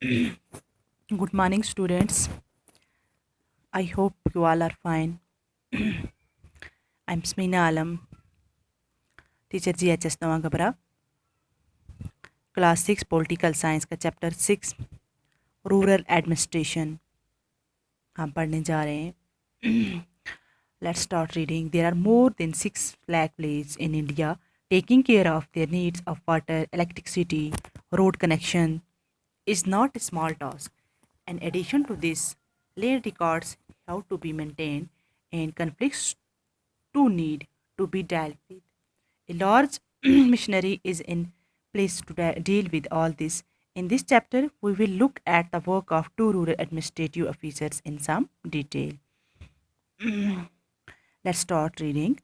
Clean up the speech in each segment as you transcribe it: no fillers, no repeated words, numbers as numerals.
Good morning, students. I hope you all are fine. I'm Smina Alam, teacher GHS Nawangabra, class 6 political science का chapter 6 rural administration हम पढ़ने जा रहे हैं. Let's start reading. There are more than 6 lakh villages in India taking care of their needs of water, electricity, road connection is not a small task. In addition to this, land records have to be maintained and conflicts to need to be dealt with. A large machinery is in place to deal with all this. In this chapter, we will look at the work of two rural administrative officers in some detail. Let's start reading.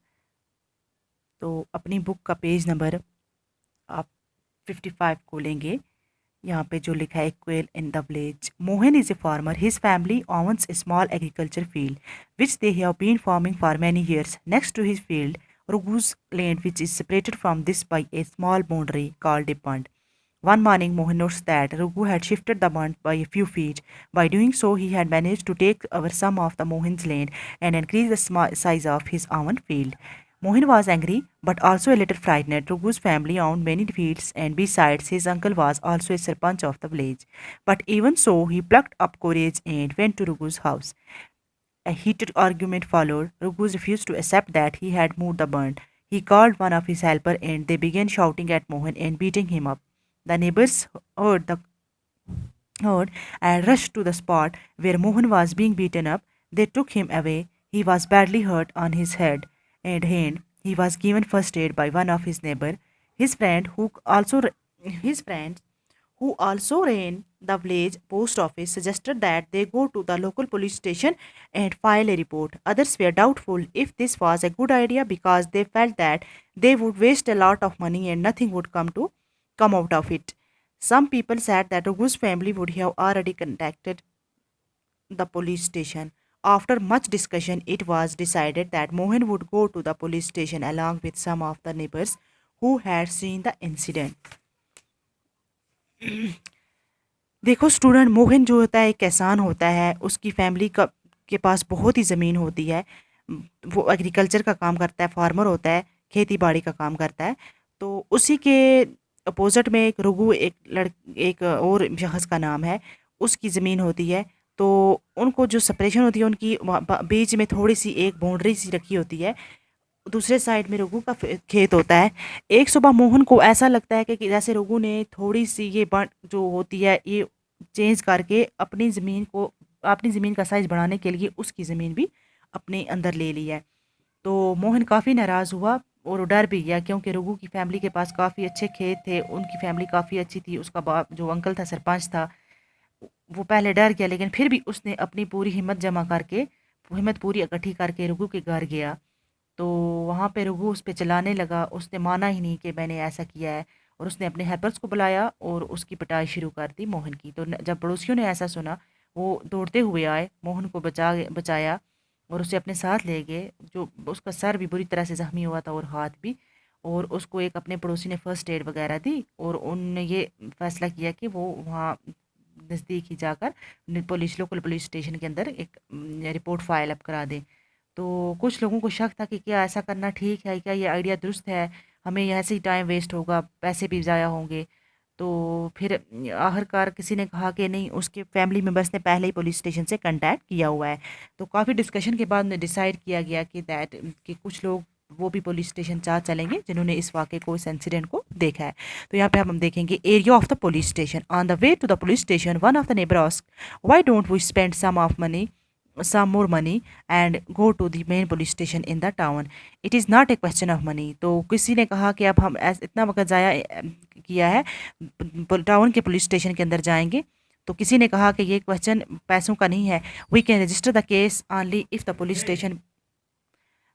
तो अपनी book का page number आप 55 खोलेंगे. यहाँ पे जो लिखा है quail in the village. Mohan is a farmer. His family owns a small agriculture field which they have been farming for many years. Next to his field, Raghu's land, which is separated from this by a small boundary called a pond. One morning, Mohan noticed that Raghu had shifted the pond by a few feet. By doing so, he had managed to take over some of the Mohan's land and increase the size of his own field. Mohan was angry, but also a little frightened. Raghu's family owned many fields, and besides, his uncle was also a sarpanch of the village. But even so, he plucked up courage and went to Raghu's house. A heated argument followed. Raghu refused to accept that he had moved the burn. He called one of his helpers, and they began shouting at Mohan and beating him up. The neighbors heard and rushed to the spot where Mohan was being beaten up. They took him away. He was badly hurt on his head and hand. He was given first aid by one of his neighbor. His friend, his friend who also ran the village post office, suggested that they go to the local police station and file a report. Others were doubtful if this was a good idea because they felt that they would waste a lot of money and nothing would come out of it. Some people said that Raghu's family would have already contacted the police station. After much discussion, it was decided that Mohan would go to the police station along with some of the neighbors who had seen the incident. देखो student, Mohan जो होता है एक किसान होता है. उसकी family का के पास बहुत ही ज़मीन होती है. वो एग्रीकल्चर का काम करता है, फार्मर होता है, खेती बाड़ी का काम करता है. तो उसी के अपोजिट में एक रघु, एक और शख्स का नाम है, उसकी ज़मीन होती है. तो उनको जो सेपरेशन होती है, उनकी बीच में थोड़ी सी एक बाउंड्री सी रखी होती है. दूसरे साइड में रघु का खेत होता है. एक सुबह मोहन को ऐसा लगता है कि जैसे रघु ने थोड़ी सी ये बट जो होती है ये चेंज करके अपनी ज़मीन का साइज़ बढ़ाने के लिए उसकी ज़मीन भी अपने अंदर ले ली है. तो मोहन काफ़ी नाराज़ हुआ और डर भी गया, क्योंकि रघु की फैमिली के पास काफ़ी अच्छे खेत थे, उनकी फैमिली काफ़ी अच्छी थी. उसका बाप जो अंकल था, सरपंच था, वो पहले डर गया, लेकिन फिर भी उसने अपनी पूरी हिम्मत पूरी इकट्ठी करके रघु के घर गया. तो वहाँ पे रघु उस पे चिल्लाने लगा. उसने माना ही नहीं कि मैंने ऐसा किया है, और उसने अपने हेल्पर्स को बुलाया और उसकी पिटाई शुरू कर दी मोहन की. तो जब पड़ोसियों ने ऐसा सुना, वो दौड़ते हुए आए, मोहन को बचाया और उसे अपने साथ ले गए. जो उसका सर भी बुरी तरह से ज़ख्मी हुआ था और हाथ भी. और उसको एक अपने पड़ोसी ने फ़र्स्ट एड वगैरह दी, और उनने ये फ़ैसला किया कि वो वहाँ नज़दीक ही जाकर लोकल पुलिस स्टेशन के अंदर एक रिपोर्ट फाइल अप करा दें. तो कुछ लोगों को शक था कि क्या ऐसा करना ठीक है, क्या ये आइडिया दुरुस्त है, हमें ऐसे ही टाइम वेस्ट होगा, पैसे भी ज़ाया होंगे. तो फिर आखिरकार किसी ने कहा कि नहीं, उसके फैमिली मेम्बर्स ने पहले ही पुलिस स्टेशन से कांटेक्ट किया हुआ है. तो काफ़ी डिस्कशन के बाद डिसाइड किया गया कि कुछ लोग वो भी पुलिस स्टेशन चलेंगे जिन्होंने इस वाक़े को, इस इंसिडेंट को देखा है. तो यहाँ पे हम देखेंगे area of the police station. On the way to the police station, one of the neighbour asked, why don't we spend some more money and go to the main police station in the town. It is not a question of money. तो किसी ने कहा कि अब हम इतना वक्त ज़ाया किया है, टाउन के पुलिस स्टेशन के अंदर जाएंगे. तो किसी ने कहा कि ये क्वेश्चन पैसों का नहीं है. We can register the case only if the police station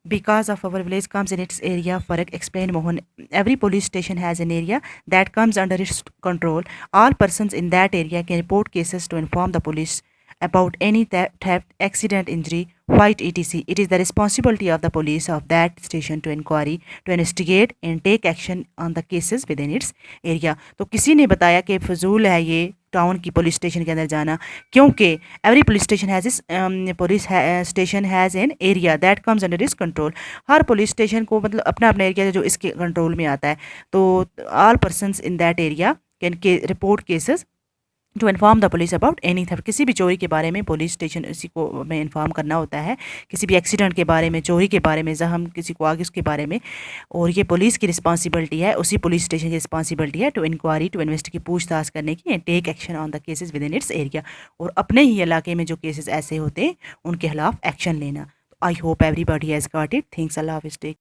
because of our village comes in its area. Farak explained Mohan. Every police station has an area that comes under its control. All persons in that area can report cases to inform the police about any theft, accident, injury, fight, etc. It is the responsibility of the police of that station to investigate and take action on the cases within its area. तो किसी ने बताया कि फजूल है ये town की police station के अंदर जाना, क्योंकि एवरी पुलिस स्टेशन हैज़ इस police station has an area that comes under इस कंट्रोल. हर पुलिस स्टेशन को मतलब अपना अपना एरिया जो इसके कंट्रोल में आता है. तो all persons in that area can report cases to inform the police about any theft. किसी भी चोरी के बारे में पुलिस स्टेशन इसी को में इन्फॉर्म करना होता है, किसी भी एक्सीडेंट के बारे में, चोरी के बारे में, जहम किसी को आगे उसके बारे में. और ये पुलिस की रिस्पॉन्सिबिलिटी है, उसी पुलिस स्टेशन की रिस्पॉन्सिबिलिटी है टू इंक्वायरी, टू इन्वेस्टिगेट, पूछताछ करने की, and take action on the cases within its area. और अपने ही इलाके में जो केसेस ऐसे होते हैं उनके खिलाफ एक्शन लेना. I hope everybody has got it. Thanks. अल्लाह हाफिज़. टेक